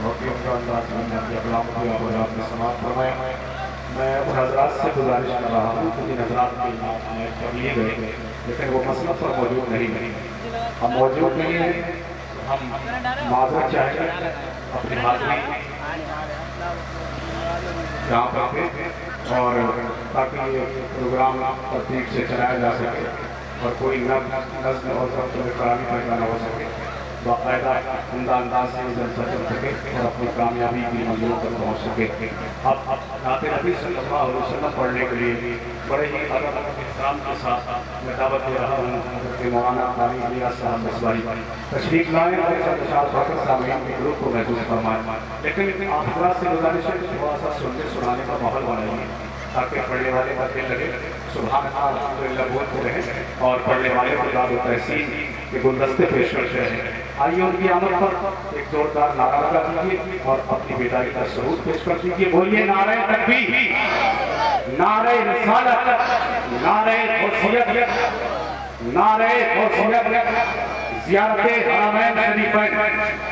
بہت ہی عمدہ انداز میں نے اپنے کلام کو آپ نے سماعت فرمایا. میں ان حضرات سے گزارش کر رہا ہوں کہ جن حضرات کے میں کر لیے گئے لیکن وہ مسئلہ پر موجود نہیں. ہم موجود نہیں ہیں، ہم معذرت چاہیں گے اپنی حاضری یہاں پر پہ، اور تاکہ یہ پروگرام ترتیب سے چلایا جا سکے اور کوئی نظم اور ضبط و خرابی پیدا نہ ہو سکے، باقاعدہ عمدہ انداز سے جلسہ چل سکے اور اپنی کامیابی کی منزلوں پر پہنچ سکے. اب نعت نبی صلی اللہ علیہ وسلم پڑھنے کے لیے بڑے ہی ادب و احترام کے ساتھ میں دعوت دے رہا ہوں حضرت مولانا قاری الیاس صاحب مصباحی تشریف لائیں اور اشار فخر سامعین کے گروپ کو محفوظ فرمائیں. لیکن آپ حضرات سے گزارش ہے کہ تھوڑا سا سننے سنانے کا ماحول بنائیے تاکہ پڑھنے والے کا دل لگے، سبحان اللہ الحمدللہ بولتے رہیں اور پڑھنے والے کو داد و تحسین کے گلدستے پیش کرتے رہیں. آئیے ان کی آمد پر ایک زوردار نعرہ لگا دیجیے اور اپنی بیداری کا ثبوت پیش کر دیجیے. بولیے نعرہ تکبیر، نعرہ رسالت، نعرہ غوثیت، نعرہ غوثیت، زیارت حرمین شریفین.